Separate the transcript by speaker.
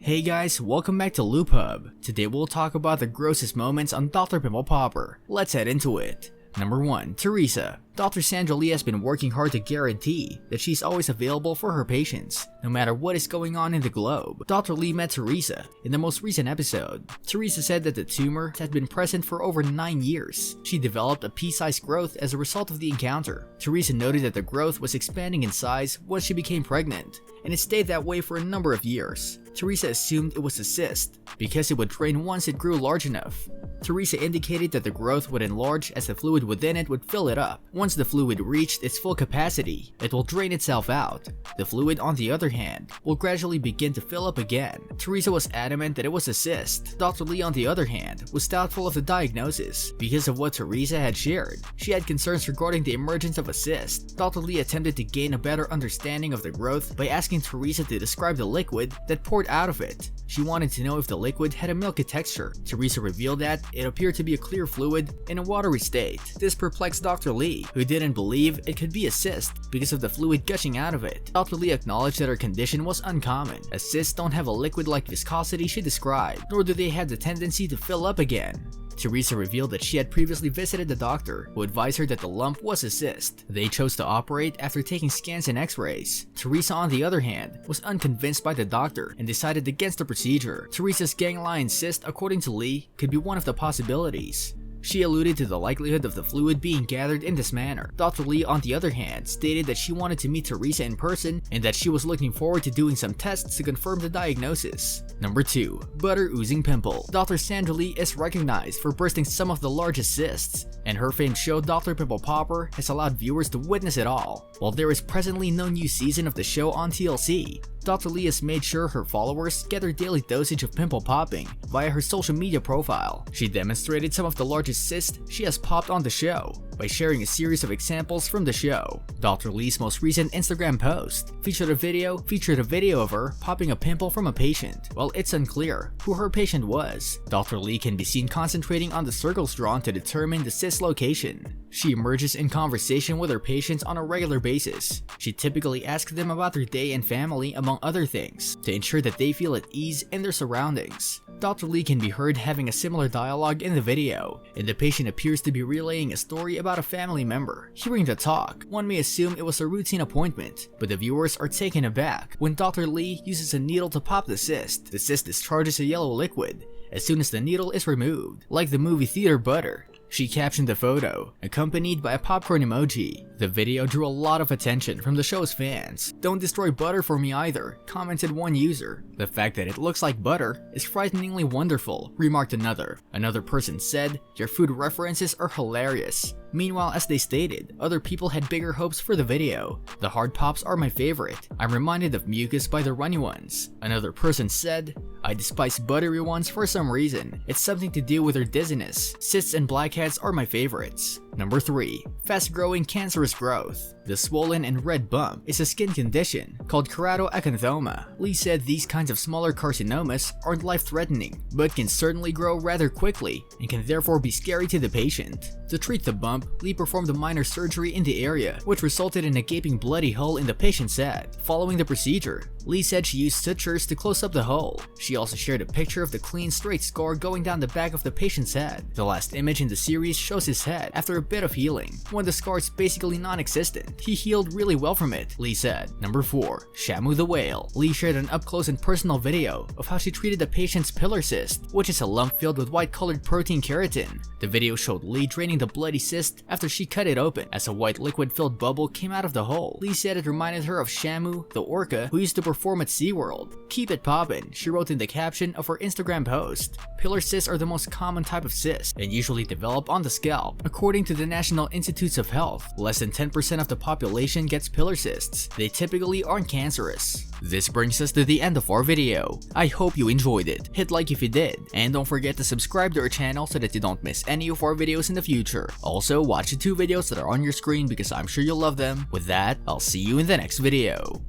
Speaker 1: Hey guys, welcome back to Loop Hub. Today we'll talk about the grossest moments on Dr. Pimple Popper. Let's head into it. Number 1. Theresa. Dr. Sandra Lee has been working hard to guarantee that she's always available for her patients, no matter what is going on in the globe. Dr. Lee met Theresa in the most recent episode. Theresa said that the tumor had been present for over 9 years. She developed a pea-sized growth as a result of the encounter. Theresa noted that the growth was expanding in size once she became pregnant, and it stayed that way for a number of years. Theresa assumed it was a cyst because it would drain once it grew large enough. Theresa indicated that the growth would enlarge as the fluid within it would fill it up. Once the fluid reached its full capacity, it will drain itself out. The fluid, on the other hand, will gradually begin to fill up again. Theresa was adamant that it was a cyst. Dr. Lee, on the other hand, was doubtful of the diagnosis because of what Theresa had shared. She had concerns regarding the emergence of a cyst. Dr. Lee attempted to gain a better understanding of the growth by asking Theresa to describe the liquid that poured out of it. She wanted to know if the liquid had a milky texture. Theresa revealed that it appeared to be a clear fluid in a watery state. This perplexed Dr. Lee, who didn't believe it could be a cyst because of the fluid gushing out of it. Dr. Lee acknowledged that her condition was uncommon, as cysts don't have a liquid-like viscosity she described, nor do they have the tendency to fill up again. Theresa revealed that she had previously visited the doctor, who advised her that the lump was a cyst. They chose to operate after taking scans and x-rays. Theresa, on the other hand, was unconvinced by the doctor and decided against the procedure. Theresa's ganglion cyst, according to Lee, could be one of the possibilities. She alluded to the likelihood of the fluid being gathered in this manner. Dr. Lee, on the other hand, stated that she wanted to meet Theresa in person and that she was looking forward to doing some tests to confirm the diagnosis. Number 2. Butter oozing pimple. Dr. Sandra Lee is recognized for bursting some of the largest cysts, and her famed show Dr. Pimple Popper has allowed viewers to witness it all. While there is presently no new season of the show on TLC, Dr. Lee has made sure her followers get their daily dosage of pimple popping via her social media profile. She demonstrated some of the largest cysts she has popped on the show by sharing a series of examples from the show. Dr. Lee's most recent Instagram post featured a video of her popping a pimple from a patient. While it's unclear who her patient was, Dr. Lee can be seen concentrating on the circles drawn to determine the cyst location. She emerges in conversation with her patients on a regular basis. She typically asks them about their day and family, among other things, to ensure that they feel at ease in their surroundings. Dr. Lee can be heard having a similar dialogue in the video, and the patient appears to be relaying a story about a family member. Hearing the talk, one may assume it was a routine appointment, but the viewers are taken aback when Dr. Lee uses a needle to pop the cyst. The cyst discharges a yellow liquid as soon as the needle is removed, like the movie theater butter. She captioned the photo, accompanied by a popcorn emoji. The video drew a lot of attention from the show's fans. "Don't destroy butter for me either," commented one user. "The fact that it looks like butter is frighteningly wonderful," remarked another. Another person said, "Your food references are hilarious." Meanwhile, as they stated, other people had bigger hopes for the video. "The hard pops are my favorite. I'm reminded of mucus by the runny ones." Another person said, "I despise buttery ones for some reason. It's something to do with their dizziness. Cysts and blackheads are my favorites." Number 3. Fast-growing cancerous growth. The swollen and red bump is a skin condition called keratoacanthoma. Lee said these kinds of smaller carcinomas aren't life-threatening, but can certainly grow rather quickly and can therefore be scary to the patient. To treat the bump, Lee performed a minor surgery in the area, which resulted in a gaping bloody hole in the patient's head. Following the procedure, Lee said she used sutures to close up the hole. She also shared a picture of the clean, straight scar going down the back of the patient's head. The last image in the series shows his head after a bit of healing, when the scar is basically non-existent. He healed really well from it, Lee said. Number 4. Shamu the whale. Lee shared an up-close and personal video of how she treated the patient's pillar cyst, which is a lump filled with white-colored protein keratin. The video showed Lee draining the bloody cyst after she cut it open, as a white liquid-filled bubble came out of the hole. Lee said it reminded her of Shamu, the orca who used to perform at SeaWorld. "Keep it poppin'," she wrote in the caption of her Instagram post. Pillar cysts are the most common type of cyst and usually develop on the scalp. According to the National Institutes of Health, less than 10% of the population gets pillar cysts. They typically aren't cancerous. This brings us to the end of our video. I hope you enjoyed it. Hit like if you did, and don't forget to subscribe to our channel so that you don't miss any of our videos in the future. Also, watch the 2 videos that are on your screen because I'm sure you'll love them. With that, I'll see you in the next video.